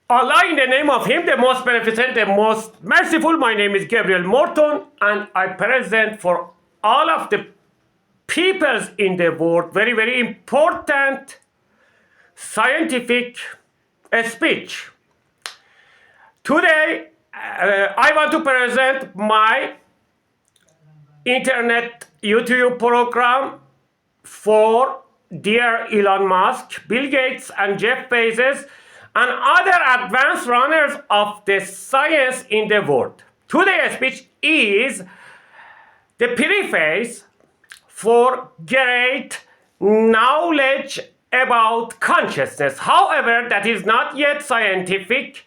Allah, in the name of Him, the most beneficent, the most merciful. My name is Gabriel Morton, and I present for all of the peoples in the world very, very important scientific speech. Today, I want to present my internet YouTube program for dear Elon Musk, Bill Gates, and Jeff Bezos, and other advanced runners of the science in the world. Today's speech is the preface for great knowledge about consciousness. However, that is not yet scientific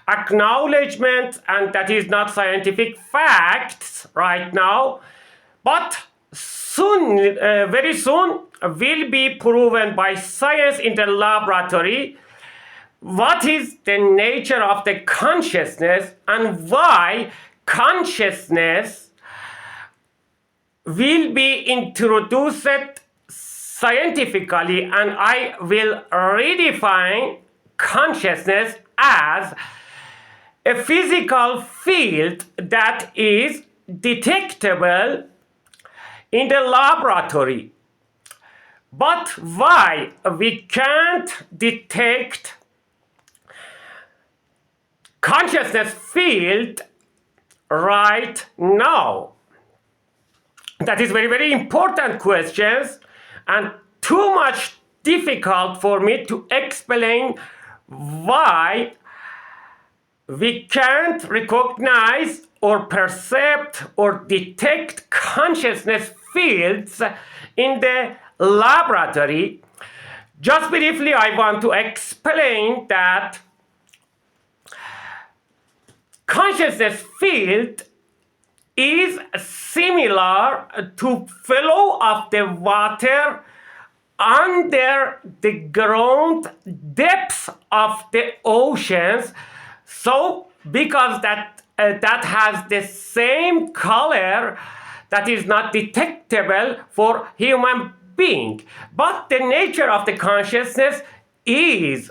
acknowledgement, and that is not scientific facts right now, but soon, very soon, will be proven by science in the laboratory what is the nature of the consciousness and why consciousness will be introduced scientifically, and I will redefine consciousness as a physical field that is detectable in the laboratory. But why we can't detect consciousness field right now? That is very, very important questions, and too much difficult for me to explain why we can't recognize or perceive or detect consciousness fields in the laboratory. Just briefly, I want to explain that consciousness field is similar to flow of the water under the ground depths of the oceans. So because that has the same color, that is not detectable for human being. But the nature of the consciousness is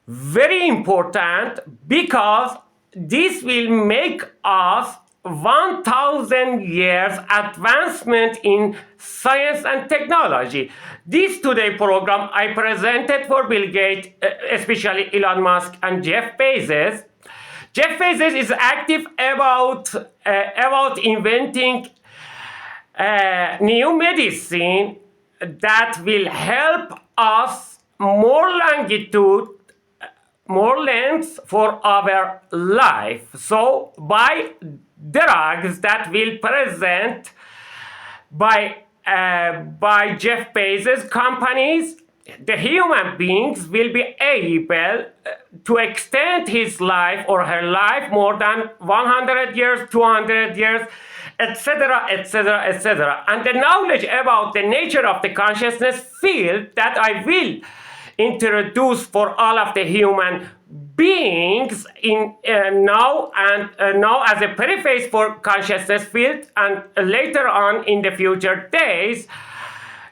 very important, because this will make us 1,000 years advancement in science and technology. This today program I presented for Bill Gates, especially Elon Musk and Jeff Bezos. Jeff Bezos is active about inventing new medicine that will help us more longitude, more length for our life. So by drugs that will present by Jeff Bezos companies, the human beings will be able to extend his life or her life more than 100 years, 200 years, etc., etc., etc. And the knowledge about the nature of the consciousness field that I will introduce for all of the human beings in now as a preface for consciousness field, and later on in the future days.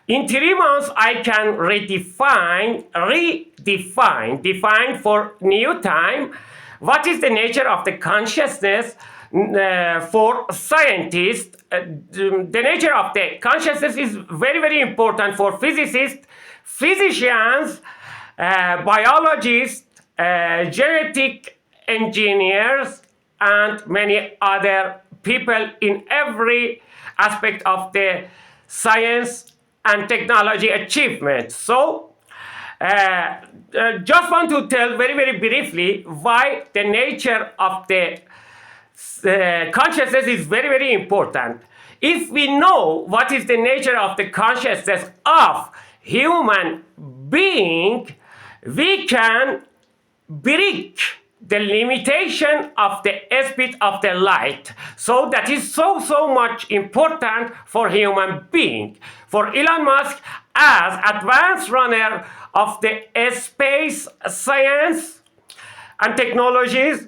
In 3 months, I can define for new time what is the nature of the consciousness for scientists. The nature of the consciousness is very, very important for physicists, physicians, biologists, genetic engineers, and many other people in every aspect of the science and technology achievement. So, just want to tell very, very briefly why the nature of the consciousness is very, very important. If we know what is the nature of the consciousness of human being, we can break the limitation of the speed of the light. So that is so much important for human being. For Elon Musk, as advanced runner of the space science and technologies,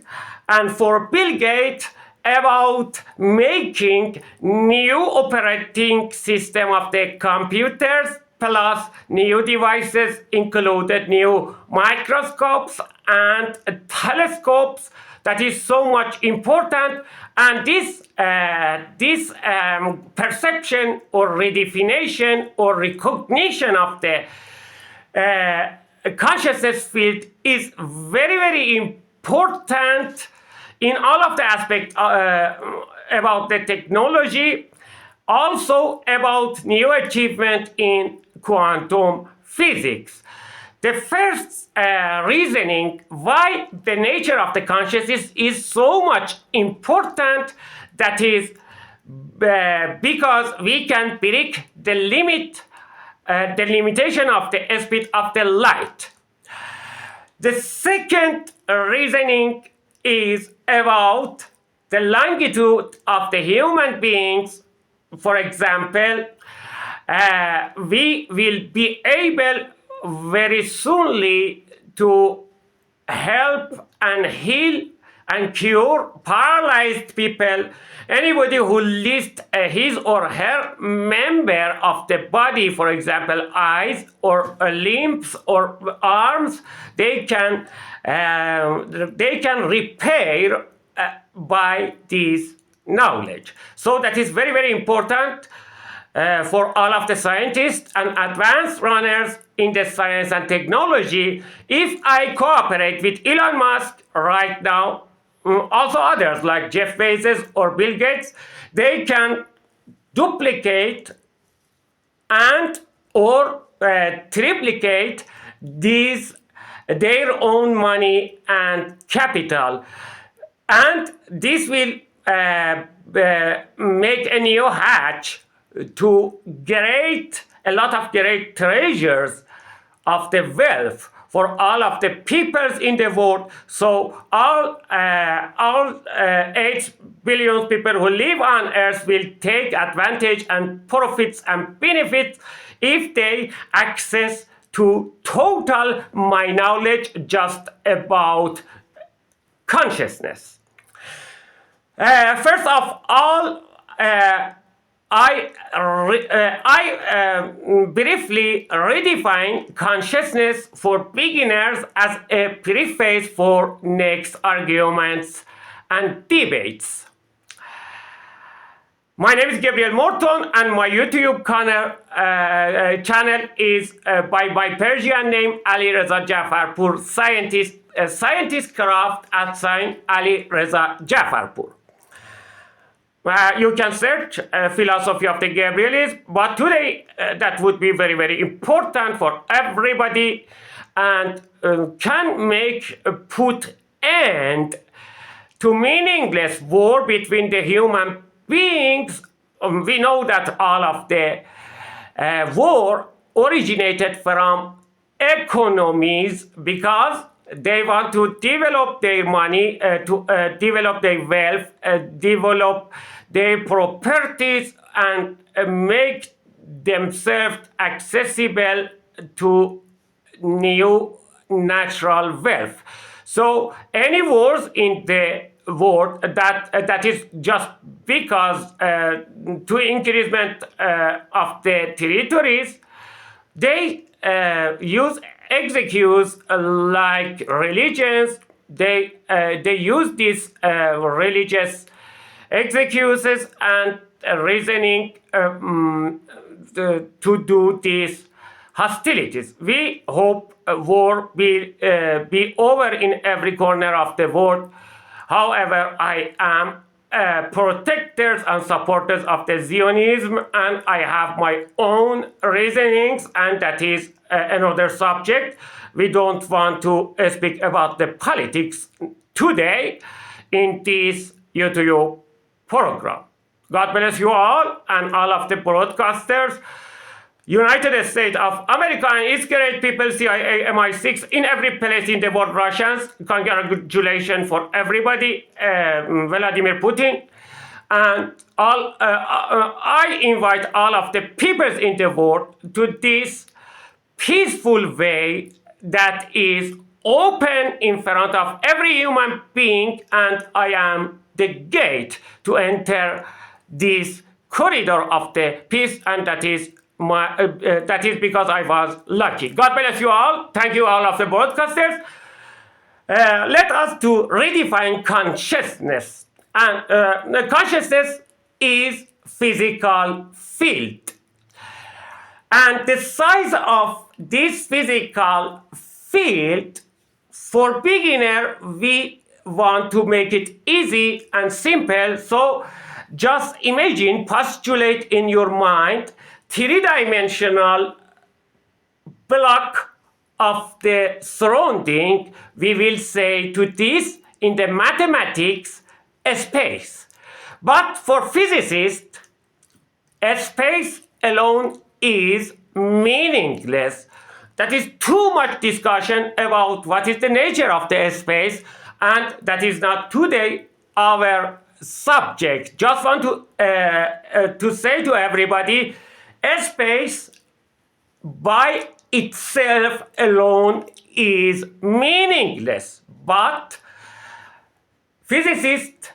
and for Bill Gates about making new operating system of the computers, plus new devices included new microscopes and telescopes. That is so much important, and this perception or redefinition or recognition of the consciousness field is very, very important in all of the aspects about the technology, also about new achievement in quantum physics. The first reasoning why the nature of the consciousness is so much important, that is because we can predict the limitation of the speed of the light. The second reasoning is about the longitude of the human beings. For example, we will be able very soonly to help and heal and cure paralyzed people. Anybody who loses his or her member of the body, for example, eyes or limbs or arms, they can repair by this knowledge. So that is very, very important for all of the scientists and advanced runners in the science and technology. If I cooperate with Elon Musk right now, also others like Jeff Bezos or Bill Gates, they can duplicate and or triplicate their own money and capital, and this will make a new hatch to create a lot of great treasures of the wealth for all of the peoples in the world. So all 8 billion people who live on Earth will take advantage and profits and benefits if they access to total my knowledge just about consciousness. First of all, I briefly redefine consciousness for beginners as a preface for next arguments and debates. My name is Gabriel Morton, and my YouTube channel is by my Persian name Ali Reza Jafarpur, scientist craft @ Ali Reza Jafarpur. You can search philosophy of the Gabrielis, but today that would be very, very important for everybody, and can put end to meaningless war between the human beings. We know that all of the war originated from economies, because they want to develop their money, to develop their wealth, develop their properties, and make themselves accessible to new natural wealth. So any wars in the world that is just because to increasement of the territories, they use executes like religions. They use these religious excuses and reasoning to do these hostilities. We hope war will be over in every corner of the world. However, I am protectors and supporters of the Zionism, and I have my own reasonings, and that is another subject. We don't want to speak about the politics today in this YouTube program. God bless you all and all of the broadcasters. United States of America and its great people, CIA, MI6, in every place in the world, Russians, congratulations for everybody, Vladimir Putin, and all. I invite all of the peoples in the world to this peaceful way that is open in front of every human being, and I am the gate to enter this corridor of the peace, and that is that is because I was lucky. God bless you all. Thank you all of the broadcasters. Let us to redefine consciousness. And the consciousness is physical field. And the size of this physical field, for beginner, we want to make it easy and simple. So just imagine, postulate in your mind, three-dimensional block of the surrounding. We will say to this in the mathematics space. But for physicists, space alone is meaningless. That is too much discussion about what is the nature of the space, and that is not today our subject. Just want to say to everybody, space by itself alone is meaningless, but physicists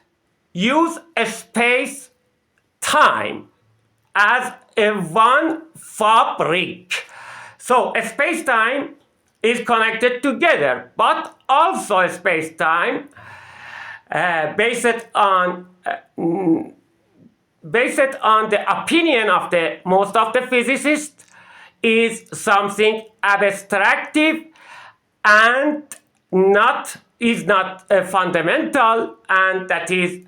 use space time as a one fabric. So space-time is connected together, but also space-time based on the opinion of the most of the physicists is something abstractive and is not fundamental, and that is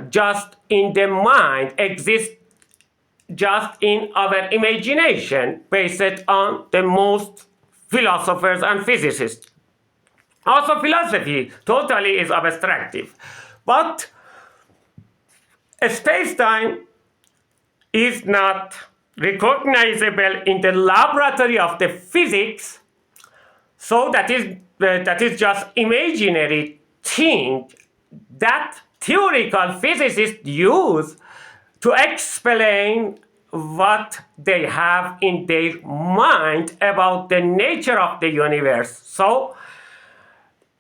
just in the mind, exists just in our imagination, based on the most philosophers and physicists. Also, philosophy totally is abstractive. But space-time is not recognizable in the laboratory of the physics, so that is just imaginary thing that theoretical physicists use to explain what they have in their mind about the nature of the universe. So,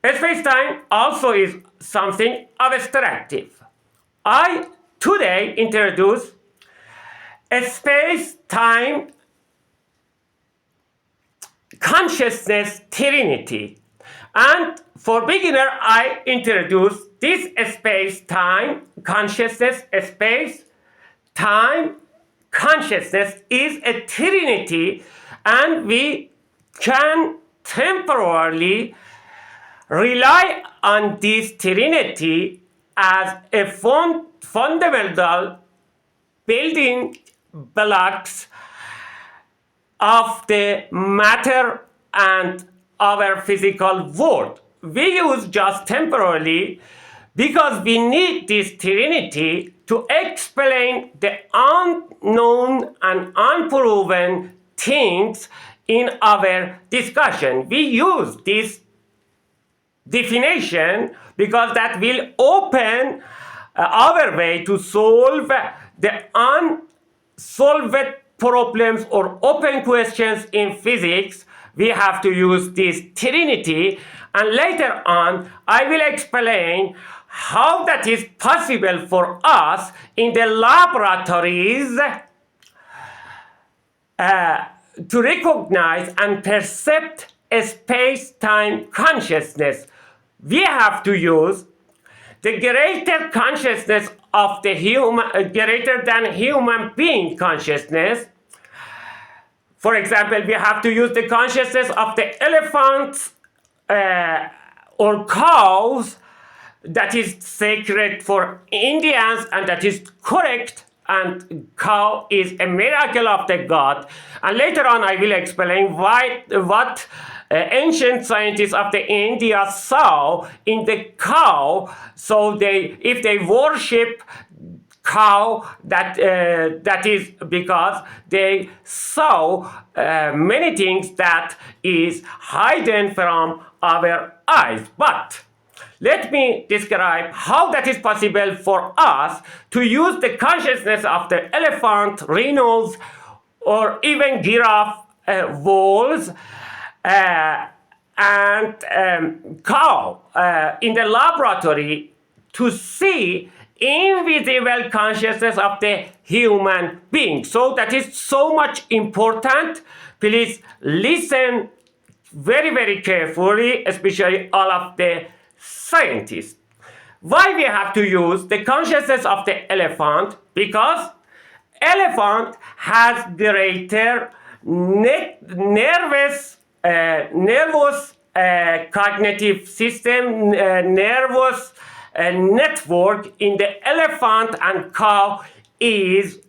space-time also is something abstractive. I today introduce a space-time consciousness trinity. And for beginner, I introduce this space-time consciousness. Space-time consciousness is a trinity, and we can temporarily rely on this trinity as a fundamental building blocks of the matter and our physical world. We use just temporarily because we need this trinity to explain the unknown and unproven things in our discussion. We use this definition because that will open our way to solve the unsolved problems or open questions in physics. We have to use this trinity, and later on I will explain how that is possible for us in the laboratories to recognize and perceive a space-time consciousness. We have to use the greater consciousness of the greater than human being consciousness. For example, we have to use the consciousness of the elephants or cows. That is sacred for Indians, and that is correct. And cow is a miracle of the God. And later on, I will explain what ancient scientists of the India saw in the cow. So if they worship cow, that is because they saw many things that is hidden from our eyes. But let me describe how that is possible for us to use the consciousness of the elephant, rhinos, or even giraffe, wolves, and cow in the laboratory to see invisible consciousness of the human being. So that is so much important. Please listen very, very carefully, especially all of the scientists. Why we have to use the consciousness of the elephant? Because elephant has greater nervous cognitive system, nervous network in the elephant and cow is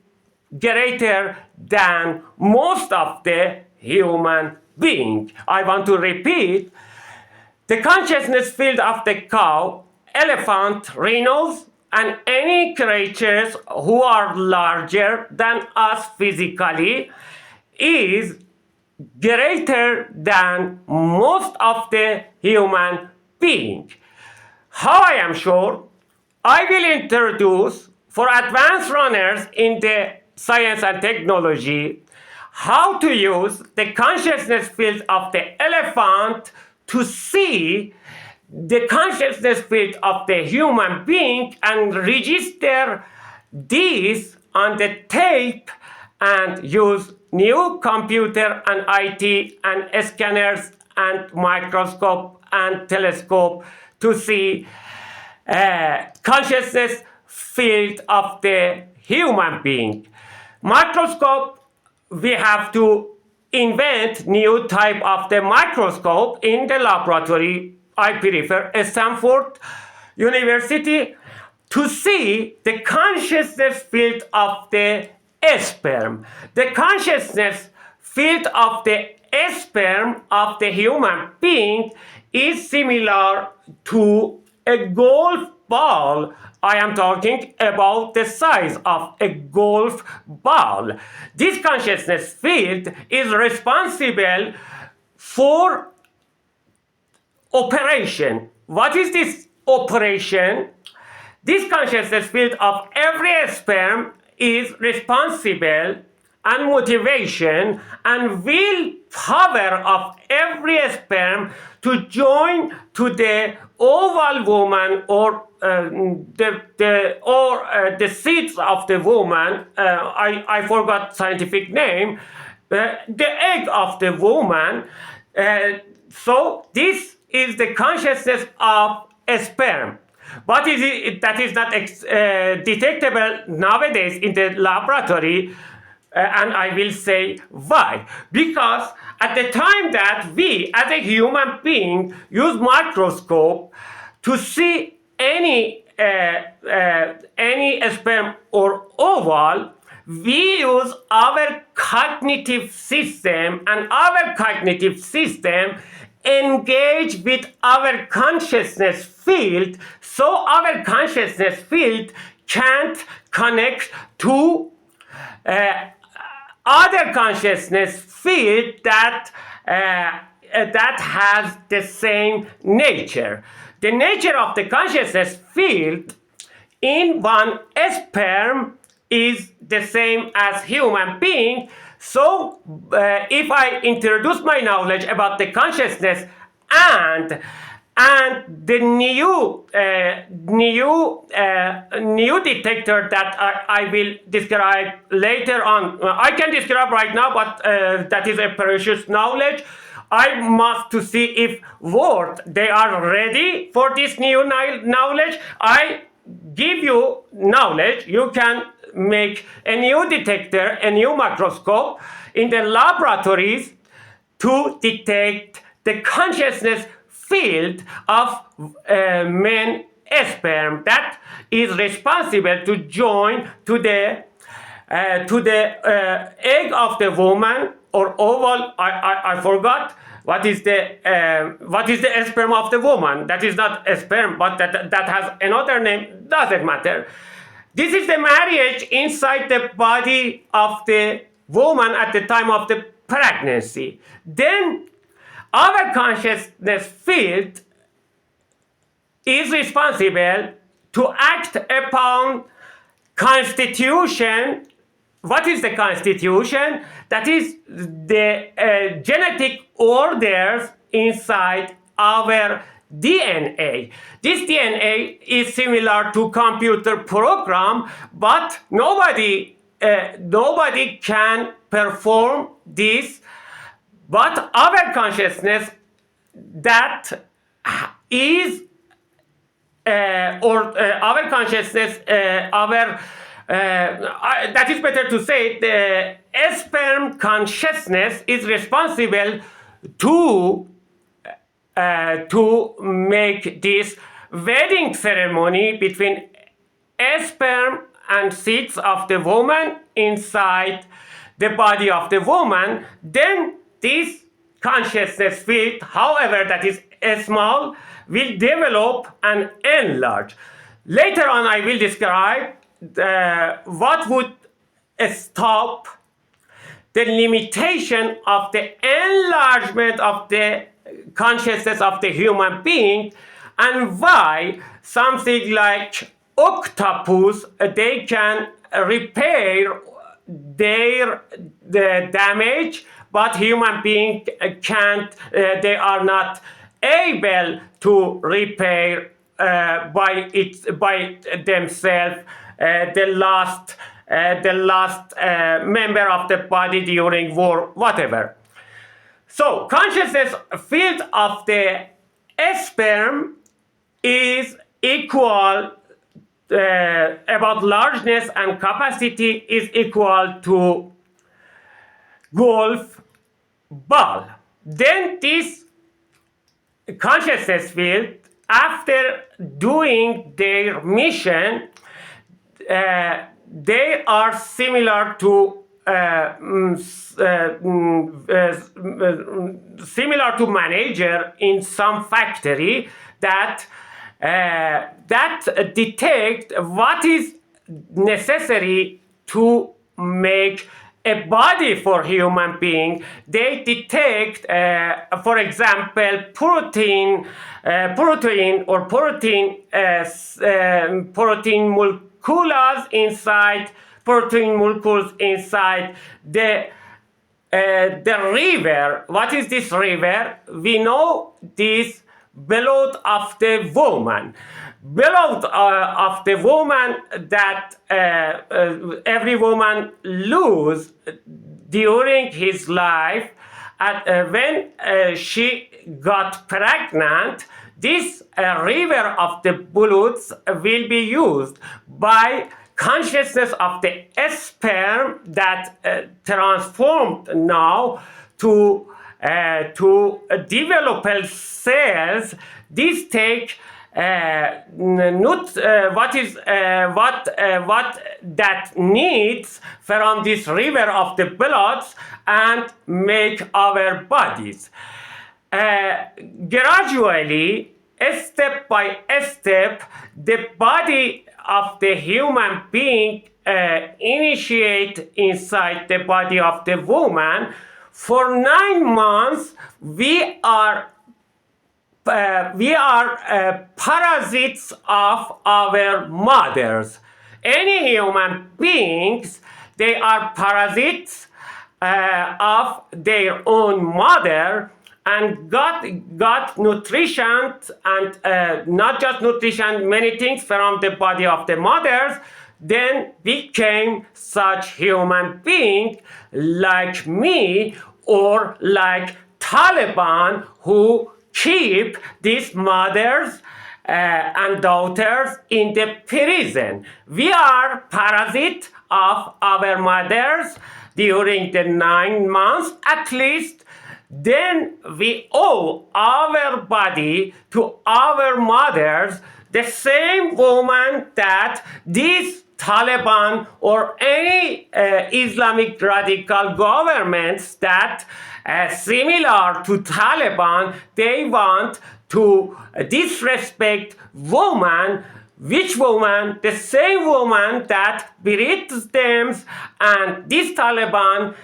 greater than most of the human being. I want to repeat, the consciousness field of the cow, elephant, rhinos, and any creatures who are larger than us physically is greater than most of the human being. How I am sure? I will introduce for advanced runners in the science and technology how to use the consciousness field of the elephant to see the consciousness field of the human being and register this on the tape and use new computer and IT and scanners and microscope and telescope to see consciousness field of the human being. Microscope, we have to invent new type of the microscope in the laboratory. I prefer Stanford University to see the consciousness field of the sperm. The consciousness field of the sperm of the human being is similar to a golf ball. I am talking about the size of a golf ball. This consciousness field is responsible for operation. What is this operation? This consciousness field of every sperm is responsible and motivation and willpower of every sperm to join to the oval woman or the seeds of the woman. I forgot scientific name. The egg of the woman. So this is the consciousness of a sperm. But that is not detectable nowadays in the laboratory, and I will say why. Because at the time that we, as a human being, use microscope to see any sperm or oval, we use our cognitive system, and our cognitive system engage with our consciousness field, so our consciousness field can't connect to other consciousness field that has the same nature. The nature of the consciousness field in one sperm is the same as human being. So if I introduce my knowledge about the consciousness and the new detector that I will describe later on, I can describe right now, but that is a precious knowledge. I must to see if world they are ready for this new knowledge. I give you knowledge. You can make a new detector, a new microscope in the laboratories to detect the consciousness field of men sperm that is responsible to join to the egg of the woman or oval. I forgot what is the sperm of the woman. That is not a sperm, but that has another name. Doesn't matter. This is the marriage inside the body of the woman at the time of the pregnancy. Then our consciousness field is responsible to act upon constitution. What is the constitution? That is the genetic orders inside our DNA. This DNA is similar to computer program, but nobody can perform this. But our consciousness that is our consciousness, that is better to say, the sperm consciousness is responsible to make this wedding ceremony between sperm and seeds of the woman inside the body of the woman. Then this consciousness field, however that is small, will develop and enlarge. Later on I will describe what would stop the limitation of the enlargement of the consciousness of the human being, and why something like octopus, they can repair the damage, but human being can't, they are not able to repair by themselves the last member of the body during war, whatever. So consciousness field of the sperm is equal, about largeness and capacity is equal to golf ball. Then this consciousness field, after doing their mission, they are similar to manager in some factory that detect what is necessary to make a body for human being. They detect, for example, protein molecules inside the river. What is this river? We know this blood of the woman. Blood of the woman that every woman lose during his life. When she got pregnant, this river of the blood will be used by consciousness of the sperm that transformed now to develop cells. This take what that needs from this river of the blood and make our bodies. Gradually, step by step, the body of the human being initiate inside the body of the woman. For 9 months, we are parasites of our mothers. Any human beings, they are parasites of their own mother, and got nutrition, and not just nutrition, many things from the body of the mothers, then became such human being like me or like Taliban, who keep these mothers and daughters in the prison. We are parasites of our mothers during the 9 months at least. Then we owe our body to our mothers, the same woman that this Taliban or any Islamic radical governments that similar to Taliban, they want to disrespect woman. Which woman? The same woman that breeds them, and this Taliban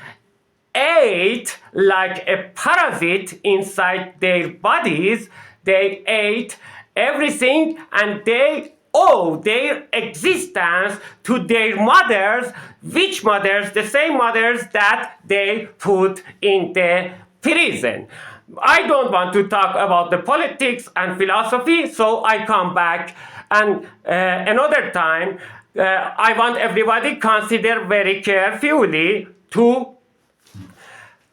ate like a parasite inside their bodies. They ate everything, and they owe their existence to their mothers. Which mothers? The same mothers that they put in the prison. I don't want to talk about the politics and philosophy, so I come back and another time I want everybody consider very carefully to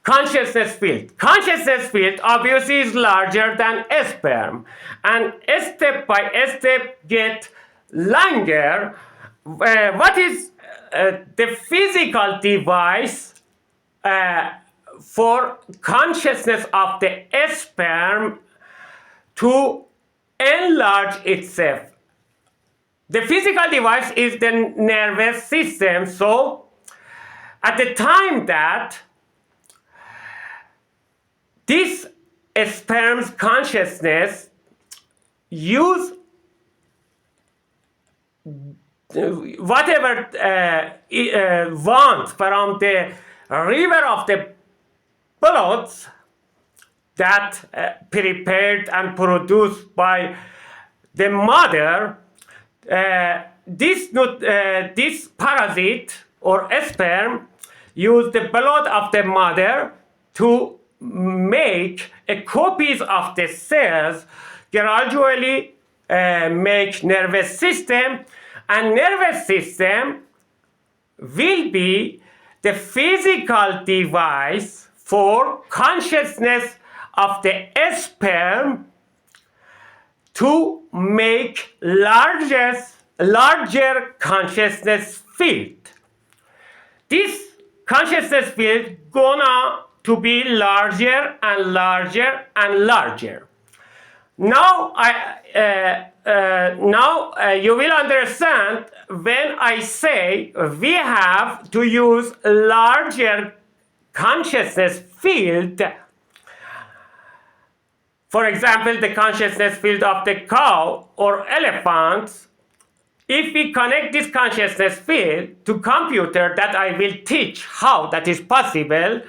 consciousness field. Consciousness field obviously is larger than sperm, and step by step get longer. What is the physical device for consciousness of the sperm to enlarge itself? The physical device is the nervous system. So at the time that this sperm's consciousness use whatever want from the river of the blood that prepared and produced by the mother, this parasite or sperm use the blood of the mother to make a copies of the cells, gradually make nervous system, and nervous system will be the physical device for consciousness of the sperm to make larger consciousness field. This consciousness field gonna to be larger and larger and larger. Now you will understand when I say we have to use larger consciousness field. For example, the consciousness field of the cow or elephants. If we connect this consciousness field to computer that I will teach how that is possible,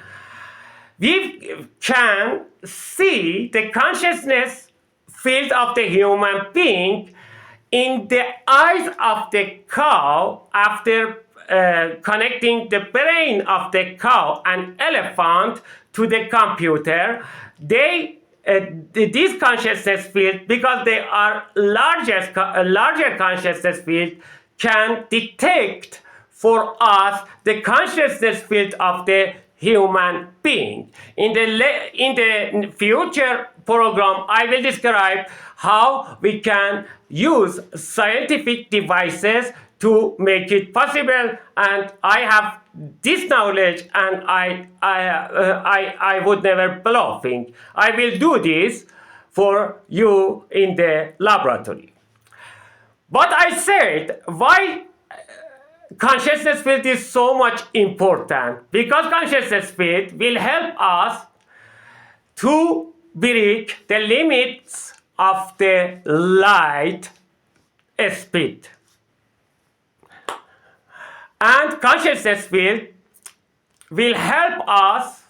we can see the consciousness field of the human being in the eyes of the cow after connecting the brain of the cow and elephant to the computer. This consciousness field, because they are larger consciousness field, can detect for us the consciousness field of the human being. In the future program, I will describe how we can use scientific devices to make it possible, and I have this knowledge, and I would never bluffing. I will do this for you in the laboratory. But I said, why consciousness field is so much important? Because consciousness field will help us to break the limits of the light speed. And consciousness field will help us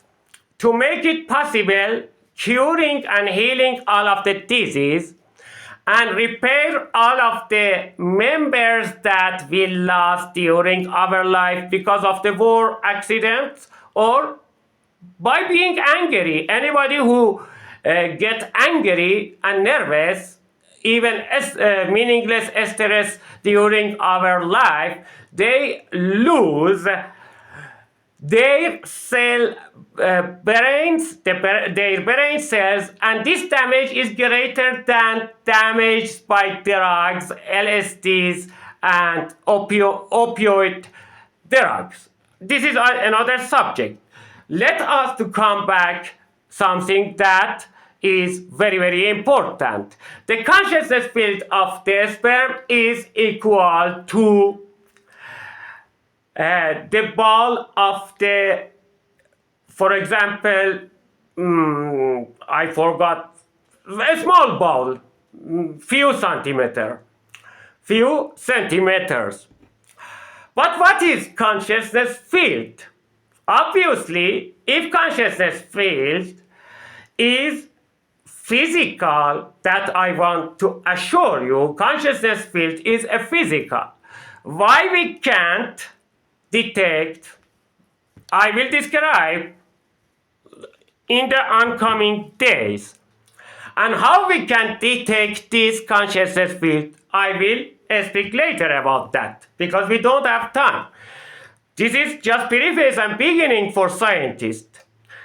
to make it possible curing and healing all of the disease and repair all of the members that we lost during our life because of the war accidents or by being angry. Anybody who gets angry and nervous, even meaningless stress during our life, they lose their cell brains, their brain cells, and this damage is greater than damage by drugs, LSDs, and opioid drugs. This is another subject. Let us to come back something that is very, very important. The consciousness field of the sperm is equal to the ball of the, for example, I forgot, a small ball, few centimeters. But what is consciousness field? Obviously, if consciousness field is physical, that I want to assure you, consciousness field is a physical. Why we can't detect, I will describe in the oncoming days. And how we can detect this consciousness field, I will speak later about that because we don't have time. This is just preface and beginning for scientists.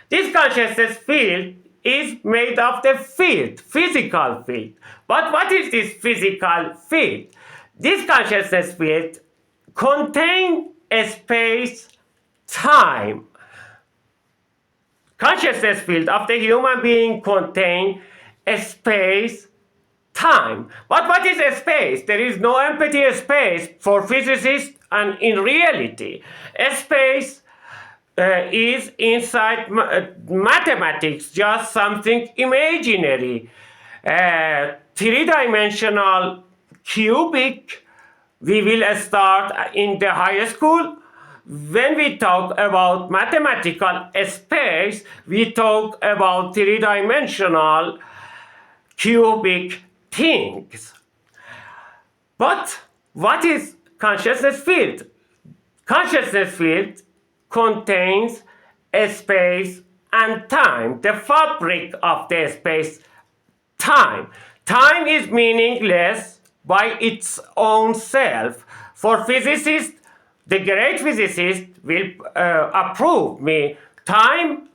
This consciousness field is made of the field, physical field. But what is this physical field? This consciousness field contains a space time. Consciousness field of the human being contain a space time. But what is a space? There is no empty space for physicists, and in reality, a space is inside mathematics just something imaginary. Three-dimensional cubic we will start in the high school. When we talk about mathematical space, we talk about three-dimensional cubic things. But what is consciousness field? Consciousness field contains a space and time, the fabric of the space time. Time is meaningless by its own self. For physicists, the great physicist will approve me. Time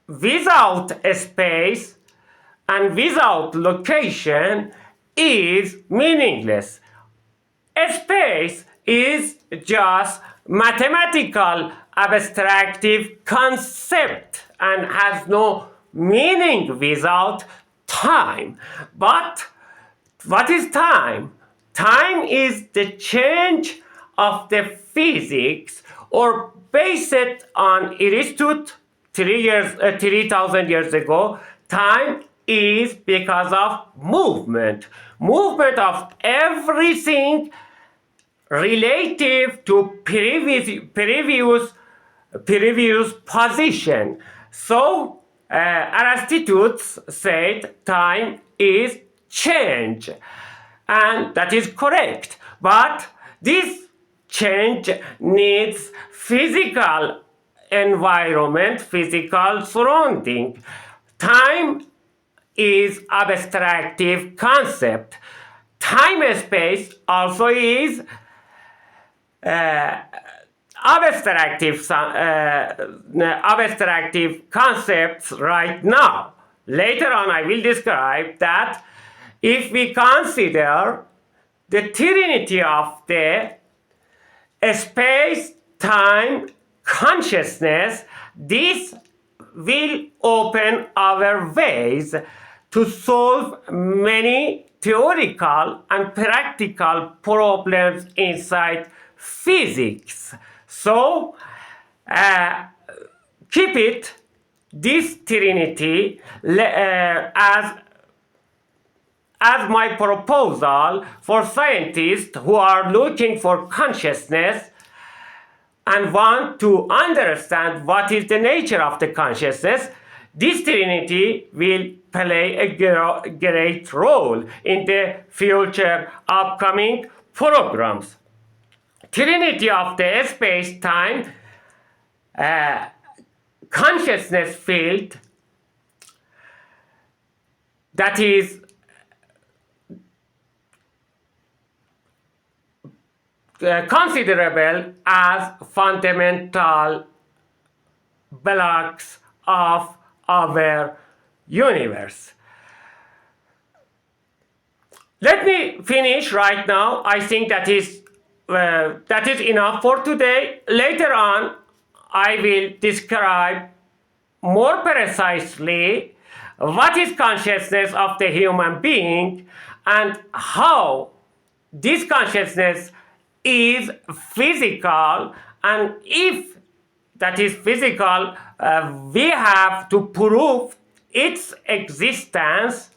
without a space and without location is meaningless. A space is just mathematical abstractive concept and has no meaning without time. But what is time? Time is the change of the physics, or based on Aristotle 3,000 years ago. Time is because of movement of everything relative to previous position. So Aristotle said time is change, and that is correct. But this change needs physical environment, physical surrounding. Time is abstractive concept. Time and space also is abstractive concepts right now. Later on I will describe that if we consider the trinity of the space-time consciousness, this will open our ways to solve many theoretical and practical problems inside physics. So, keep it, this trinity, as my proposal for scientists who are looking for consciousness and want to understand what is the nature of the consciousness. This trinity will play a great role in the future upcoming programs. Trinity of the space-time consciousness field, that is considerable as fundamental blocks of our universe. Let me finish right now. I think that is enough for today. Later on, I will describe more precisely what is consciousness of the human being and how this consciousness is physical, and if that is physical, we have to prove its existence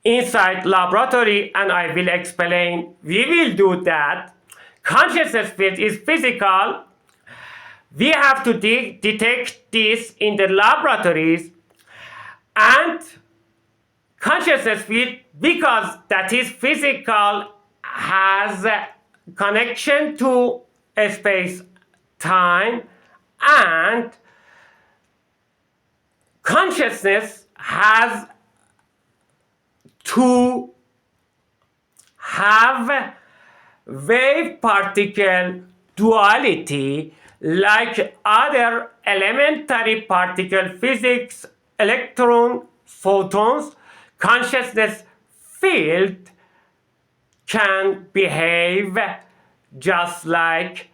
inside laboratory, and I will explain. We will do that. Consciousness field is physical. We have to detect this in the laboratories, and consciousness field, because that is physical, has a connection to space time, and consciousness has to have wave particle duality like other elementary particle physics, electron, photons. Consciousness field can behave just like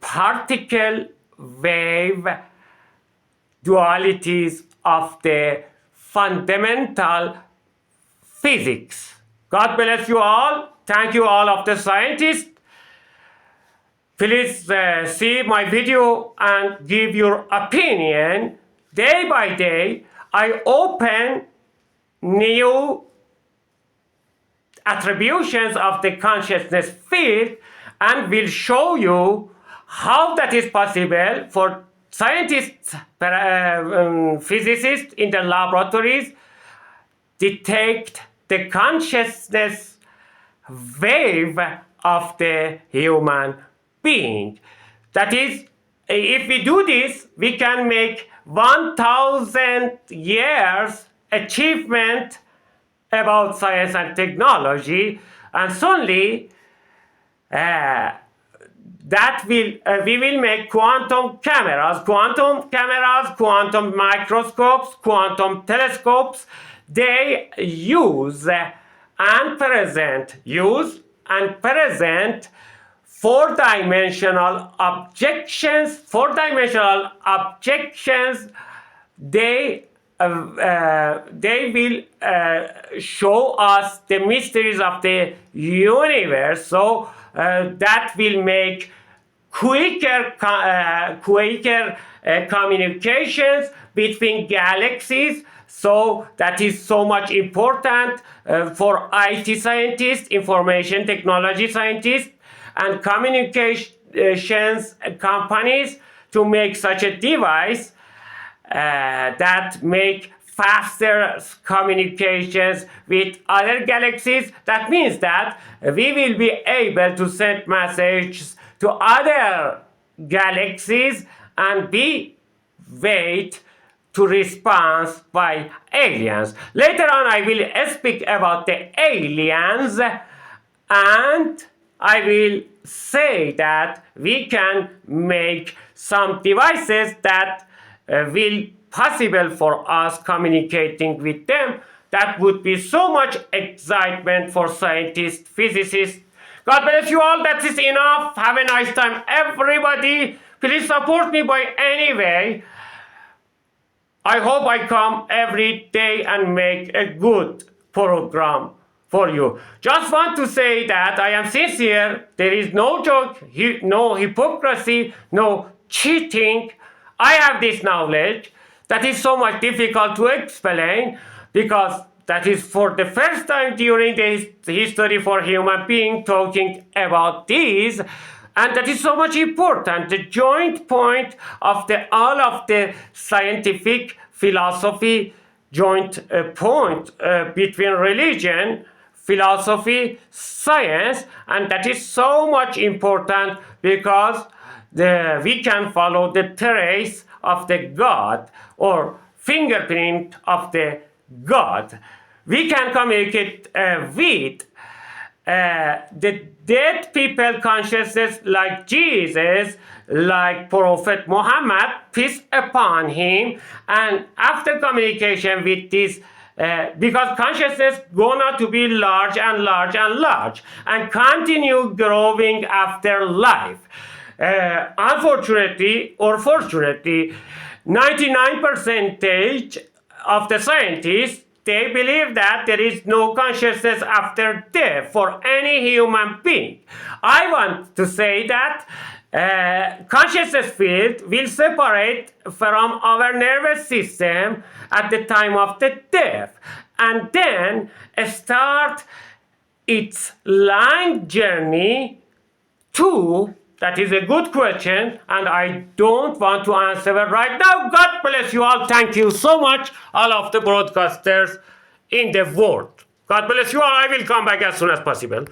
particle wave dualities of the fundamental physics. God bless you all. Thank you all of the scientists. Please see my video and give your opinion. Day by day, I open new attributions of the consciousness field and will show you how that is possible for scientists, physicists in the laboratories detect the consciousness wave of the human being. That is, if we do this, we can make 1,000 years achievement about science and technology, and suddenly that will we will make quantum cameras, quantum microscopes, quantum telescopes. They use and present four-dimensional objections. Four-dimensional objections. They will show us the mysteries of the universe. So that will make quicker communications between galaxies. So that is so much important for IT scientists, information technology scientists, and communications companies to make such a device that make faster communications with other galaxies. That means that we will be able to send messages to other galaxies and be wait to response by aliens. Later on I will speak about the aliens, and I will say that we can make some devices that will possible for us communicating with them. That would be so much excitement for scientists, physicists. God bless you all. That is enough. Have a nice time, everybody. Please support me by any way. I hope I come every day and make a good program for you. Just want to say that I am sincere. There is no joke, no hypocrisy, no cheating. I have this knowledge that is so much difficult to explain, because that is for the first time during the history for human being talking about this. And that is so much important. The joint point of all of the scientific philosophy, joint point between religion, philosophy, science, and that is so much important because we can follow the trace of the God or fingerprint of the God. We can communicate with the dead people consciousness like Jesus, like Prophet Muhammad, peace upon him, and after communication with this, because consciousness gonna to be large and large and large and continue growing after life. Unfortunately or fortunately, 99% of the scientists, they believe that there is no consciousness after death for any human being. I want to say that consciousness field will separate from our nervous system at the time of the death and then start its long journey to. That is a good question, and I don't want to answer it right now. God bless you all. Thank you so much, all of the broadcasters in the world. God bless you all. I will come back as soon as possible.